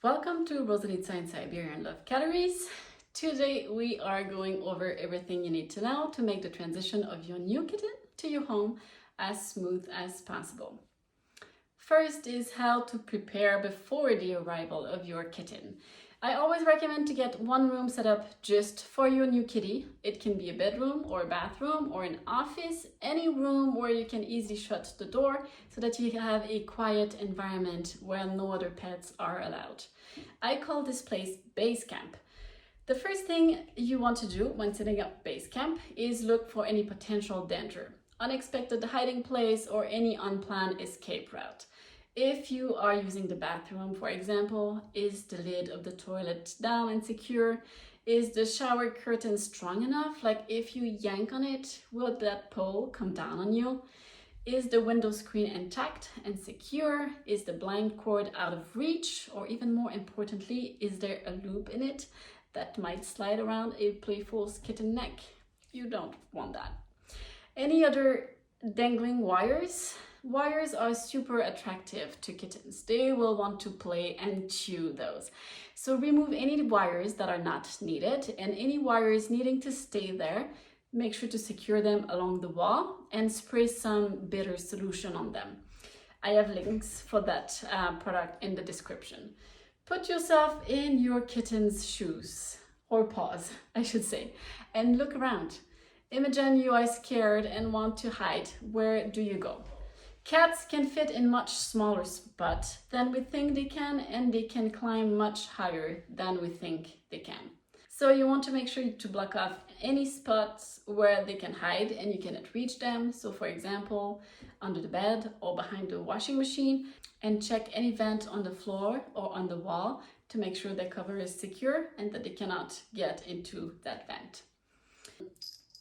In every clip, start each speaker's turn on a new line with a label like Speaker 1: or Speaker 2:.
Speaker 1: Welcome to Rosalita in Siberian Love Calories. Today we are going over everything you need to know to make the transition of your new kitten to your home as smooth as possible. First is how to prepare before the arrival of your kitten. I always recommend to get one room set up just for your new kitty. It can be a bedroom or a bathroom or an office, any room where you can easily shut the door so that you have a quiet environment where no other pets are allowed. I call this place base camp. The first thing you want to do when setting up base camp is look for any potential danger, unexpected hiding place, or any unplanned escape route. If you are using the bathroom, for example, is the lid of the toilet down and secure? Is the shower curtain strong enough? Like if you yank on it, will that pole come down on you? Is the window screen intact and secure? Is the blind cord out of reach? Or even more importantly, is there a loop in it that might slide around a playful kitten neck? You don't want that. Any other dangling wires? Wires are super attractive to kittens. They will want to play and chew those. So remove any wires that are not needed, and any wires needing to stay there, make sure to secure them along the wall and spray some bitter solution on them. I have links for that product in the description. Put yourself in your kitten's shoes, or paws, I should say, and look around. Imagine you are scared and want to hide. Where do you go? Cats can fit in much smaller spots than we think they can, and they can climb much higher than we think they can. So you want to make sure to block off any spots where they can hide and you cannot reach them. So for example, under the bed or behind the washing machine, and check any vent on the floor or on the wall to make sure the cover is secure and that they cannot get into that vent.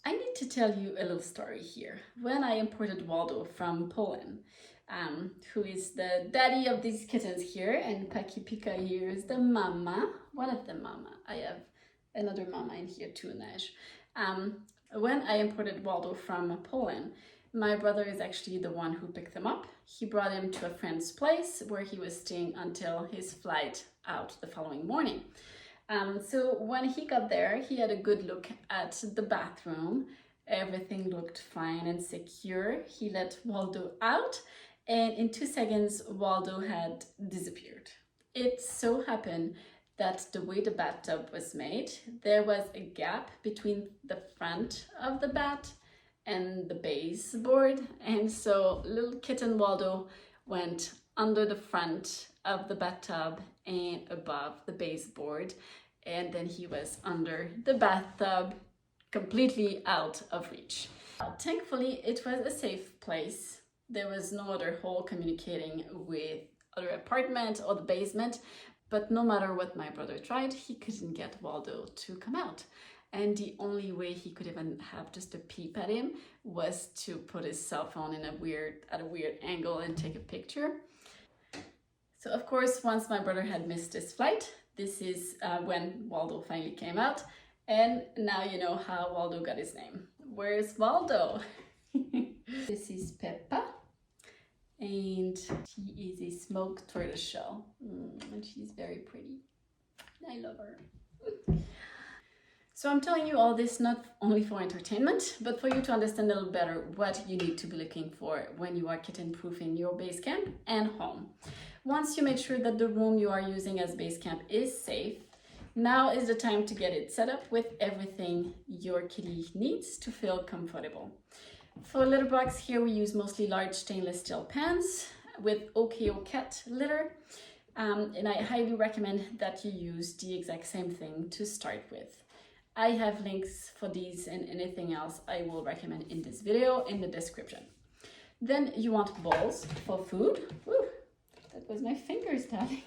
Speaker 1: I need to tell you a little story here. When I imported Waldo from Poland, who is the daddy of these kittens here, and Paki Pika here is the mama, one of the mama. I have another mama in here too, Nash. When I imported Waldo from Poland, my brother is actually the one who picked them up. He brought him to a friend's place where he was staying until his flight out the following morning. So when he got there, he had a good look at the bathroom. Everything looked fine and secure. He let Waldo out, and in 2 seconds, Waldo had disappeared. It so happened that the way the bathtub was made, there was a gap between the front of the bat and the baseboard, and so little kitten Waldo went under the front of the bathtub and above the baseboard, and then he was under the bathtub, completely out of reach. Thankfully, it was a safe place. There was no other hole communicating with other apartment or the basement, but no matter what my brother tried, he couldn't get Waldo to come out. And the only way he could even have just a peep at him was to put his cell phone in at a weird angle and take a picture. So of course, once my brother had missed his flight, this is when Waldo finally came out. And now you know how Waldo got his name. Where's Waldo? This is Peppa. And she is a smoked tortoiseshell. And she's very pretty. I love her. So I'm telling you all this not only for entertainment, but for you to understand a little better what you need to be looking for when you are kitten-proofing your base camp and home. Once you make sure that the room you are using as base camp is safe, now is the time to get it set up with everything your kitty needs to feel comfortable. For litter box here, we use mostly large stainless steel pans with OKO cat litter. And I highly recommend that you use the exact same thing to start with. I have links for these and anything else I will recommend in this video in the description. Then you want bowls for food. Woo, that was my fingers tapping.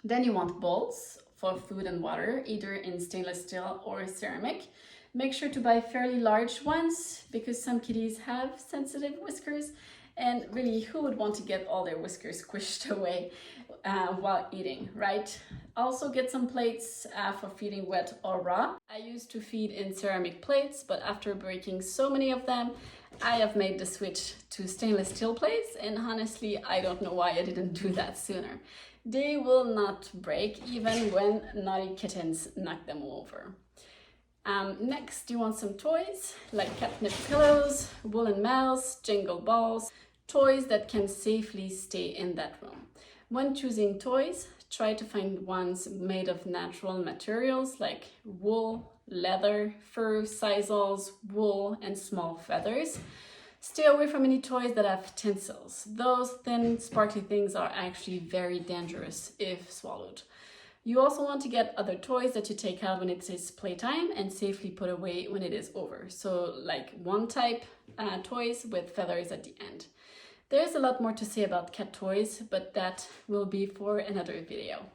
Speaker 1: Then you want bowls for food and water, either in stainless steel or ceramic. Make sure to buy fairly large ones because some kitties have sensitive whiskers, and really, who would want to get all their whiskers squished away while eating, right? Also get some plates for feeding wet or raw. I used to feed in ceramic plates, but after breaking so many of them, I have made the switch to stainless steel plates, and honestly, I don't know why I didn't do that sooner. They will not break even when naughty kittens knock them over. Next, you want some toys like catnip pillows, woolen mouse, jingle balls, toys that can safely stay in that room. When choosing toys, try to find ones made of natural materials like wool, leather, fur, sisals, wool, and small feathers. Stay away from any toys that have tinsels. Those thin, sparkly things are actually very dangerous if swallowed. You also want to get other toys that you take out when it is playtime and safely put away when it is over. So like one type toys with feathers at the end. There's a lot more to say about cat toys, but that will be for another video.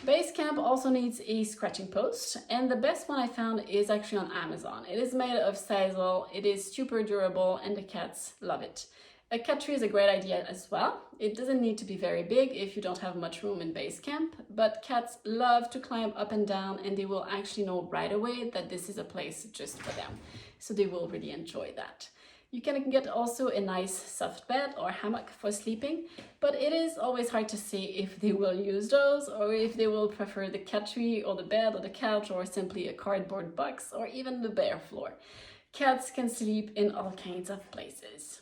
Speaker 1: Base camp also needs a scratching post, and the best one I found is actually on Amazon. It is made of sisal, it is super durable, and the cats love it. A cat tree is a great idea as well. It doesn't need to be very big if you don't have much room in base camp, but cats love to climb up and down, and they will actually know right away that this is a place just for them. So they will really enjoy that. You can get also a nice soft bed or hammock for sleeping, but it is always hard to say if they will use those or if they will prefer the cat tree or the bed or the couch or simply a cardboard box or even the bare floor. Cats can sleep in all kinds of places.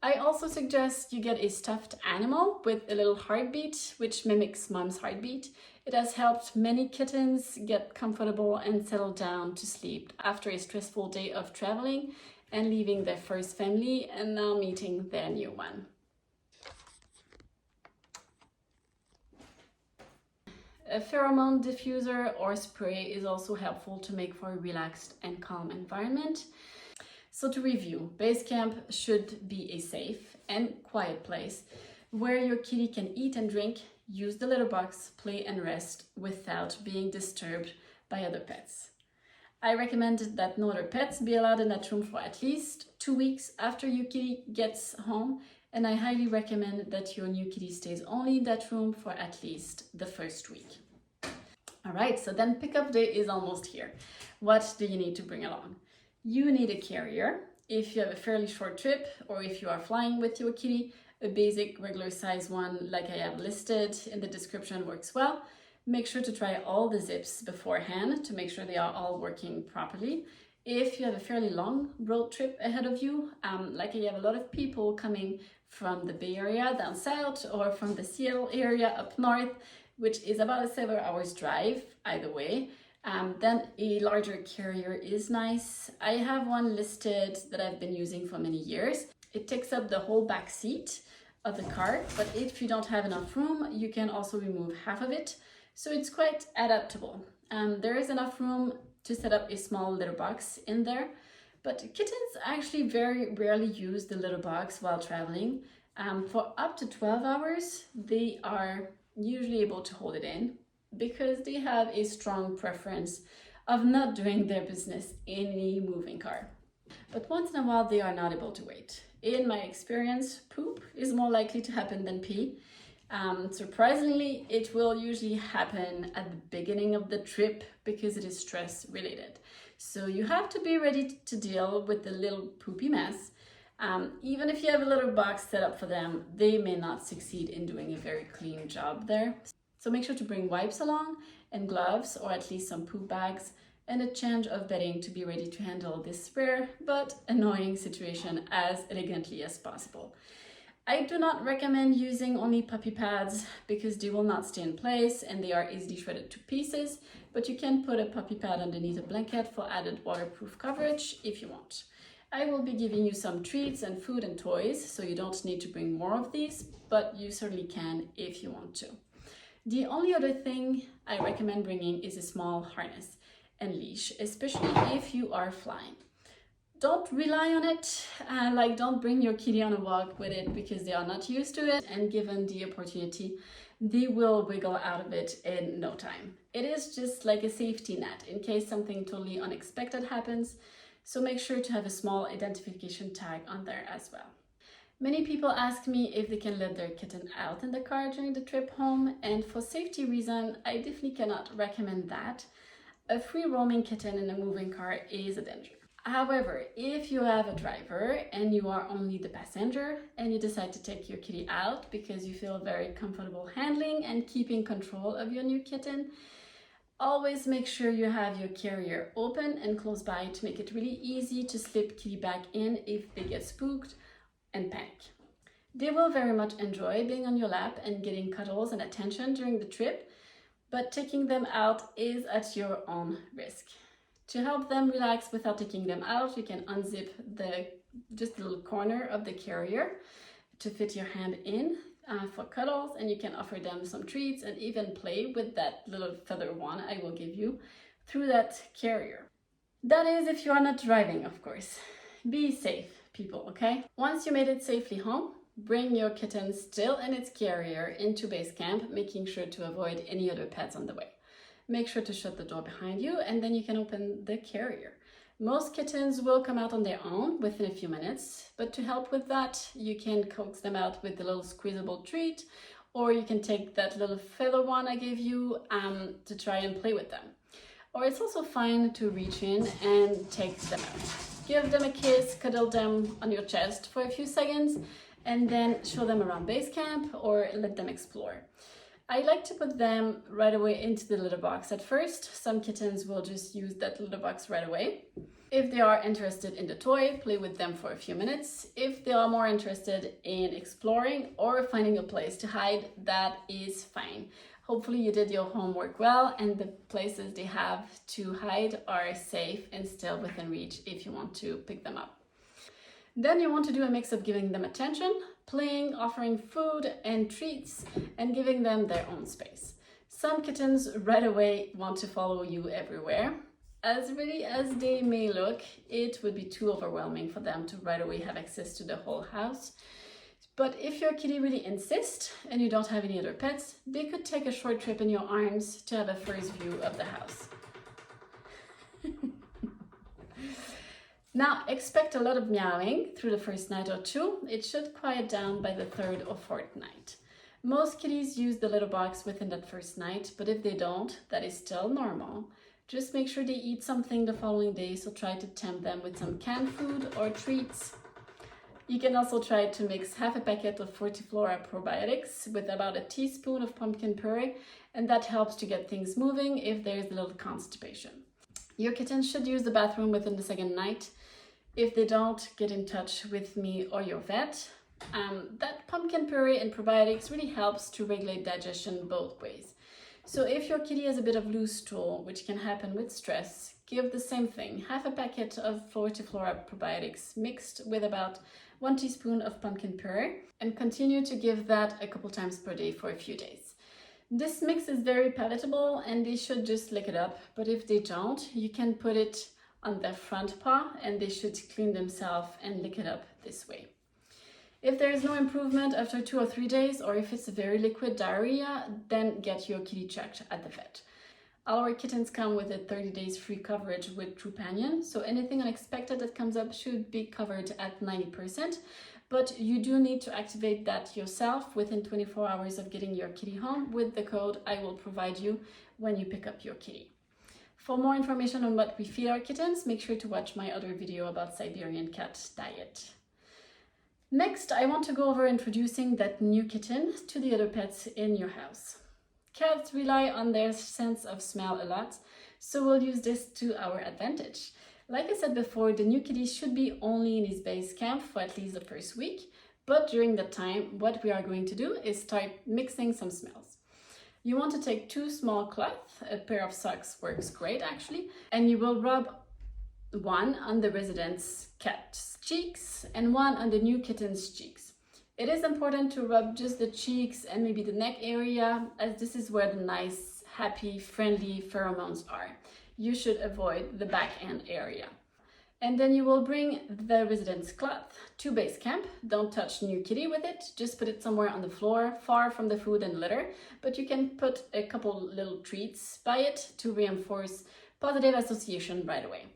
Speaker 1: I also suggest you get a stuffed animal with a little heartbeat, which mimics mom's heartbeat. It has helped many kittens get comfortable and settle down to sleep after a stressful day of traveling and leaving their first family and now meeting their new one. A pheromone diffuser or spray is also helpful to make for a relaxed and calm environment. So to review, base camp should be a safe and quiet place where your kitty can eat and drink, use the litter box, play and rest without being disturbed by other pets. I recommend that no other pets be allowed in that room for at least 2 weeks after your kitty gets home, and I highly recommend that your new kitty stays only in that room for at least the first week. All right, so then pickup day is almost here. What do you need to bring along? You need a carrier. If you have a fairly short trip or if you are flying with your kitty, a basic regular size one like I have listed in the description works well. Make sure to try all the zips beforehand to make sure they are all working properly. If you have a fairly long road trip ahead of you, like I have a lot of people coming from the Bay Area down south or from the Seattle area up north, which is about a 7 hours drive either way, then a larger carrier is nice. I have one listed that I've been using for many years. It takes up the whole back seat of the car, but if you don't have enough room, you can also remove half of it. So it's quite adaptable. There is enough room to set up a small litter box in there, but kittens actually very rarely use the litter box while traveling. For up to 12 hours, they are usually able to hold it in because they have a strong preference of not doing their business in a moving car. But once in a while, they are not able to wait. In my experience, poop is more likely to happen than pee. Surprisingly, it will usually happen at the beginning of the trip because it is stress related. So you have to be ready to deal with the little poopy mess. Even if you have a litter box set up for them, they may not succeed in doing a very clean job there. So make sure to bring wipes along and gloves or at least some poop bags and a change of bedding to be ready to handle this rare but annoying situation as elegantly as possible. I do not recommend using only puppy pads because they will not stay in place and they are easily shredded to pieces, but you can put a puppy pad underneath a blanket for added waterproof coverage if you want. I will be giving you some treats and food and toys, so you don't need to bring more of these, but you certainly can if you want to. The only other thing I recommend bringing is a small harness and leash, especially if you are flying. Don't rely on it, don't bring your kitty on a walk with it because they are not used to it, and given the opportunity, they will wiggle out of it in no time. It is just like a safety net in case something totally unexpected happens, so make sure to have a small identification tag on there as well. Many people ask me if they can let their kitten out in the car during the trip home, and for safety reasons, I definitely cannot recommend that. A free roaming kitten in a moving car is a danger. However, if you have a driver and you are only the passenger and you decide to take your kitty out because you feel very comfortable handling and keeping control of your new kitten, always make sure you have your carrier open and close by to make it really easy to slip kitty back in if they get spooked and panic. They will very much enjoy being on your lap and getting cuddles and attention during the trip, but taking them out is at your own risk. To help them relax without taking them out, you can unzip just the little corner of the carrier to fit your hand in for cuddles, and you can offer them some treats and even play with that little feather wand I will give you through that carrier. That is if you are not driving, of course. Be safe, people, okay? Once you made it safely home, bring your kitten still in its carrier into base camp, making sure to avoid any other pets on the way. Make sure to shut the door behind you and then you can open the carrier. Most kittens will come out on their own within a few minutes, but to help with that, you can coax them out with the little squeezable treat, or you can take that little feather one I gave you to try and play with them. Or it's also fine to reach in and take them out. Give them a kiss, cuddle them on your chest for a few seconds, and then show them around base camp or let them explore. I like to put them right away into the litter box at first. Some kittens will just use that litter box right away. If they are interested in the toy, play with them for a few minutes. If they are more interested in exploring or finding a place to hide, that is fine. Hopefully you did your homework well and the places they have to hide are safe and still within reach if you want to pick them up. Then you want to do a mix of giving them attention, playing, offering food and treats, and giving them their own space. Some kittens right away want to follow you everywhere. As really as they may look, it would be too overwhelming for them to right away have access to the whole house. But if your kitty really insists and you don't have any other pets, they could take a short trip in your arms to have a first view of the house. Now, expect a lot of meowing through the first night or two. It should quiet down by the third or fourth night. Most kitties use the litter box within that first night, but if they don't, that is still normal. Just make sure they eat something the following day, so try to tempt them with some canned food or treats. You can also try to mix half a packet of Fortiflora probiotics with about a teaspoon of pumpkin puree, and that helps to get things moving if there is a little constipation. Your kitten should use the bathroom within the second night. If they don't, get in touch with me or your vet. That pumpkin puree and probiotics really helps to regulate digestion both ways. So if your kitty has a bit of loose stool, which can happen with stress, give the same thing. Half a packet of Fortiflora probiotics mixed with about 1 teaspoon of pumpkin puree, and continue to give that a couple times per day for a few days. This mix is very palatable and they should just lick it up, but if they don't, you can put it on their front paw and they should clean themselves and lick it up this way. If there is no improvement after 2 or 3 days, or if it's a very liquid diarrhea, then get your kitty checked at the vet. Our kittens come with a 30 days free coverage with Trupanion, so anything unexpected that comes up should be covered at 90%, but you do need to activate that yourself within 24 hours of getting your kitty home with the code I will provide you when you pick up your kitty. For more information on what we feed our kittens, make sure to watch my other video about Siberian cat diet. Next, I want to go over introducing that new kitten to the other pets in your house. Cats rely on their sense of smell a lot, so we'll use this to our advantage. Like I said before, the new kitty should be only in his base camp for at least the first week, but during that time, what we are going to do is start mixing some smells. You want to take 2 small cloths, a pair of socks works great actually, and you will rub one on the resident's cat's cheeks and one on the new kitten's cheeks. It is important to rub just the cheeks and maybe the neck area, as this is where the nice, happy, friendly pheromones are. You should avoid the back end area. And then you will bring the resident's cloth to base camp. Don't touch new kitty with it, just put it somewhere on the floor, far from the food and litter, but you can put a couple little treats by it to reinforce positive association right away.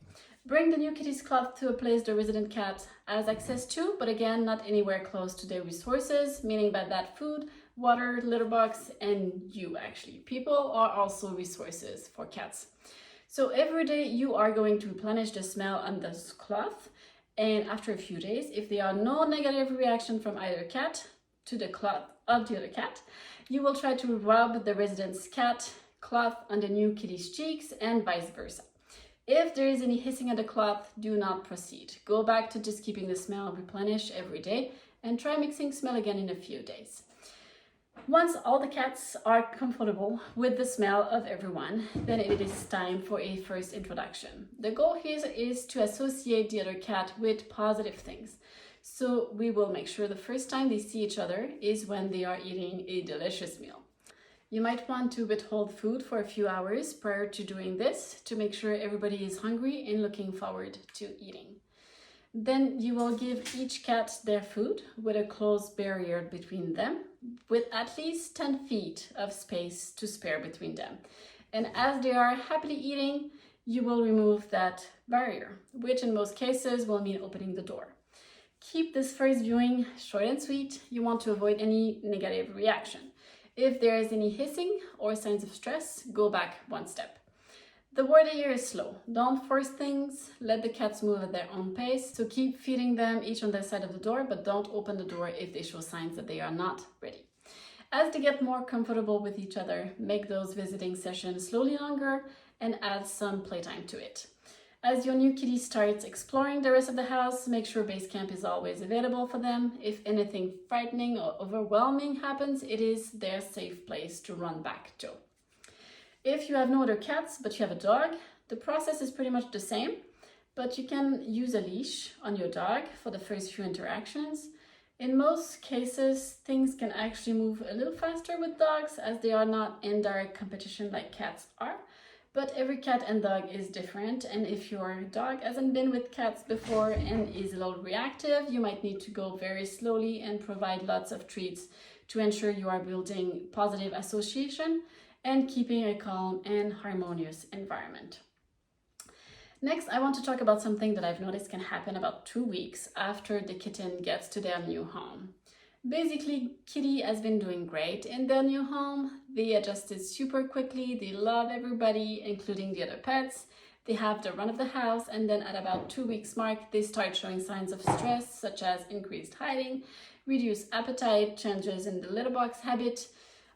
Speaker 1: Bring the new kitty's cloth to a place the resident cat has access to, but again, not anywhere close to their resources, meaning by that food, water, litter box, and you actually. People are also resources for cats. So every day you are going to replenish the smell on this cloth, and after a few days, if there are no negative reaction from either cat to the cloth of the other cat, you will try to rub the resident's cat cloth on the new kitty's cheeks and vice versa. If there is any hissing at the cloth, do not proceed. Go back to just keeping the smell replenished every day and try mixing smell again in a few days. Once all the cats are comfortable with the smell of everyone, then it is time for a first introduction. The goal here is to associate the other cat with positive things. So we will make sure the first time they see each other is when they are eating a delicious meal. You might want to withhold food for a few hours prior to doing this to make sure everybody is hungry and looking forward to eating. Then you will give each cat their food with a close barrier between them, with at least 10 feet of space to spare between them. And as they are happily eating, you will remove that barrier, which in most cases will mean opening the door. Keep this first viewing short and sweet. You want to avoid any negative reaction. If there is any hissing or signs of stress, go back one step. The word here is slow. Don't force things. Let the cats move at their own pace. So keep feeding them each on their side of the door, but don't open the door if they show signs that they are not ready. As they get more comfortable with each other, make those visiting sessions slowly longer and add some playtime to it. As your new kitty starts exploring the rest of the house, make sure base camp is always available for them. If anything frightening or overwhelming happens, it is their safe place to run back to. If you have no other cats, but you have a dog, the process is pretty much the same, but you can use a leash on your dog for the first few interactions. In most cases, things can actually move a little faster with dogs as they are not in direct competition like cats are. But every cat and dog is different, and if your dog hasn't been with cats before and is a little reactive, you might need to go very slowly and provide lots of treats to ensure you are building positive association and keeping a calm and harmonious environment. Next, I want to talk about something that I've noticed can happen about 2 weeks after the kitten gets to their new home. Basically, kitty has been doing great in their new home. They adjusted super quickly. They love everybody, including the other pets. They have the run of the house, and then at about 2 weeks mark, they start showing signs of stress, such as increased hiding, reduced appetite, changes in the litter box habit,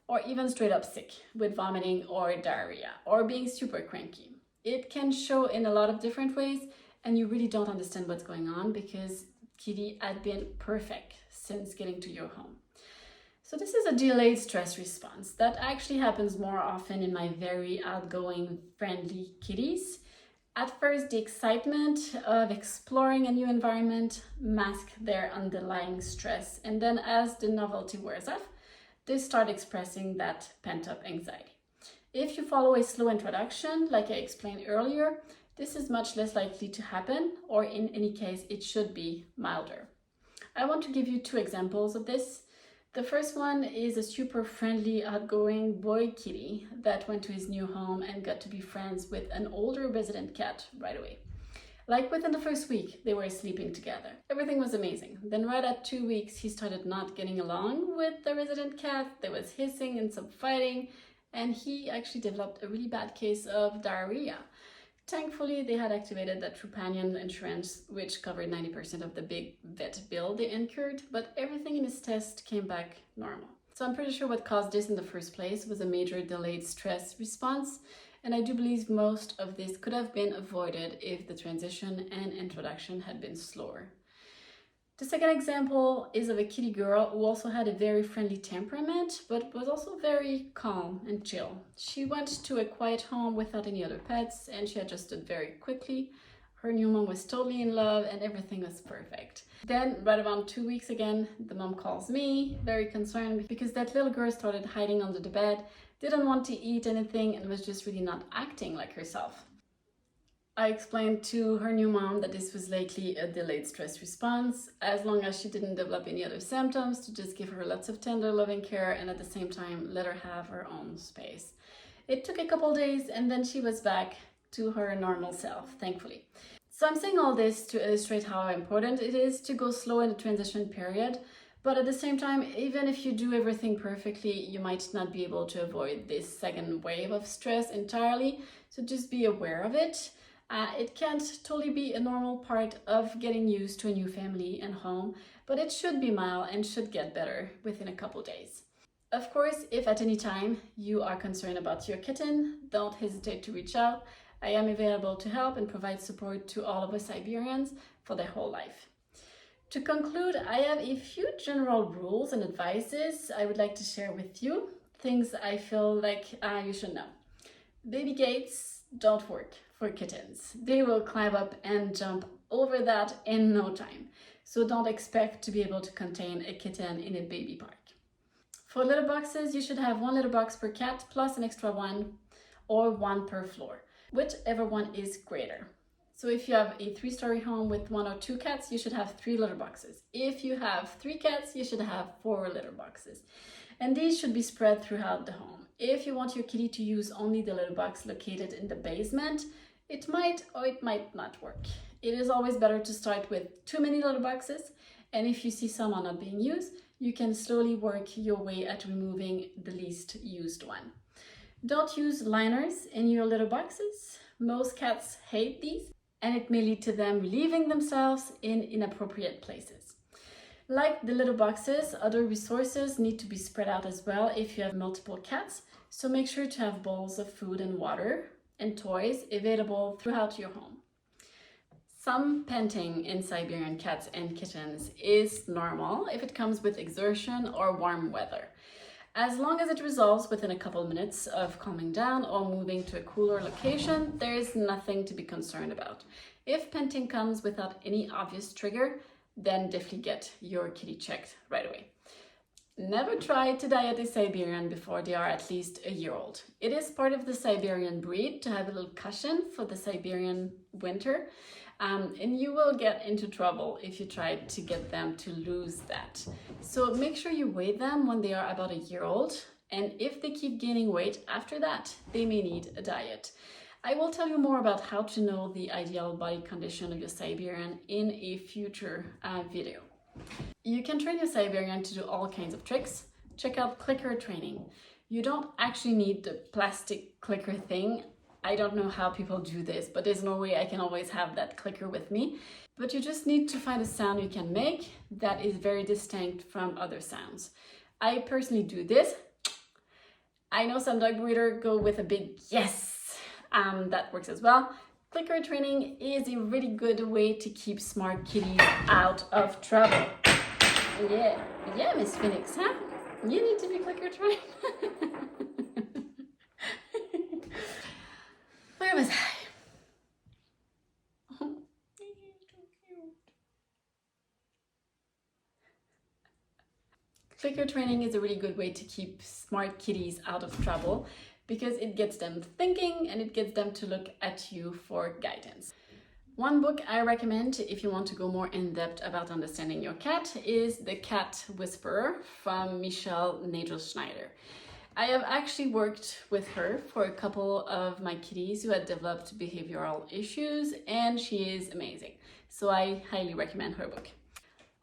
Speaker 1: or even straight up sick with vomiting or diarrhea, or being super cranky. It can show in a lot of different ways, and you really don't understand what's going on because kitty had been perfect since getting to your home. So this is a delayed stress response that actually happens more often in my very outgoing, friendly kitties. At first, the excitement of exploring a new environment masks their underlying stress, and then as the novelty wears off, they start expressing that pent-up anxiety. If you follow a slow introduction, like I explained earlier, this is much less likely to happen, or in any case, it should be milder. I want to give you 2 examples of this. The first one is a super friendly, outgoing boy kitty that went to his new home and got to be friends with an older resident cat right away. Like within the first week, they were sleeping together. Everything was amazing. Then right at 2 weeks, he started not getting along with the resident cat. There was hissing and some fighting, and he actually developed a really bad case of diarrhea. Thankfully, they had activated that Trupanion insurance, which covered 90% of the big vet bill they incurred, but everything in his test came back normal. So I'm pretty sure what caused this in the first place was a major delayed stress response, and I do believe most of this could have been avoided if the transition and introduction had been slower. The second example is of a kitty girl who also had a very friendly temperament, but was also very calm and chill. She went to a quiet home without any other pets, and she adjusted very quickly. Her new mom was totally in love and everything was perfect. Then, right around 2 weeks again, the mom calls me, very concerned because that little girl started hiding under the bed, didn't want to eat anything, and was just really not acting like herself. I explained to her new mom that this was likely a delayed stress response, as long as she didn't develop any other symptoms, to just give her lots of tender, loving care and at the same time let her have her own space. It took a couple days and then she was back to her normal self, thankfully. So I'm saying all this to illustrate how important it is to go slow in the transition period, But at the same time, even if you do everything perfectly, you might not be able to avoid this second wave of stress entirely. So just be aware of it. It can't totally be a normal part of getting used to a new family and home, but it should be mild and should get better within a couple days. Of course, if at any time you are concerned about your kitten, don't hesitate to reach out. I am available to help and provide support to all of us Siberians for their whole life. To conclude, I have a few general rules and advices I would like to share with you, things I feel like you should know. Baby gates don't work for kittens. They will climb up and jump over that in no time. So don't expect to be able to contain a kitten in a baby park. For litter boxes, you should have one litter box per cat plus an extra one or one per floor, whichever one is greater. So if you have a 3-story home with 1 or 2 cats, you should have 3 litter boxes. If you have 3 cats, you should have 4 litter boxes. And these should be spread throughout the home. If you want your kitty to use only the litter box located in the basement, it might or it might not work. It is always better to start with too many litter boxes, and if you see some are not being used, you can slowly work your way at removing the least used one. Don't use liners in your litter boxes. Most cats hate these, and it may lead to them relieving themselves in inappropriate places. Like the litter boxes, other resources need to be spread out as well if you have multiple cats, so make sure to have bowls of food and water and toys available throughout your home. Some panting in Siberian cats and kittens is normal if it comes with exertion or warm weather. As long as it resolves within a couple minutes of calming down or moving to a cooler location, there is nothing to be concerned about. If panting comes without any obvious trigger, then definitely get your kitty checked right away. Never try to diet a Siberian before they are at least a year old. It is part of the Siberian breed to have a little cushion for the Siberian winter, and you will get into trouble if you try to get them to lose that. So make sure you weigh them when they are about a year old, and if they keep gaining weight after that, they may need a diet. I will tell you more about how to know the ideal body condition of your Siberian in a future video. You can train your Siberian to do all kinds of tricks. Check out clicker training. You don't actually need the plastic clicker thing. I don't know how people do this, but there's no way I can always have that clicker with me. But you just need to find a sound you can make that is very distinct from other sounds. I personally do this. I know some dog breeders go with a big yes. That works as well. Clicker training is a really good way to keep smart kitties out of trouble. Yeah, Miss Phoenix, huh? You need to be clicker trained. Where was I? Oh, he's so cute. Clicker training is a really good way to keep smart kitties out of trouble because it gets them thinking and it gets them to look at you for guidance. One book I recommend if you want to go more in depth about understanding your cat is The Cat Whisperer from Michelle Nagel-Schneider. I have actually worked with her for a couple of my kitties who had developed behavioral issues, and she is amazing. So I highly recommend her book.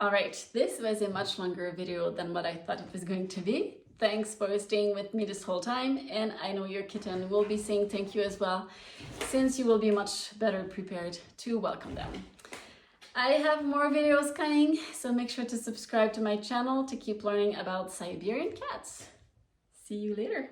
Speaker 1: All right, this was a much longer video than what I thought it was going to be. Thanks for staying with me this whole time, and I know your kitten will be saying thank you as well, since you will be much better prepared to welcome them. I have more videos coming, so make sure to subscribe to my channel to keep learning about Siberian cats. See you later.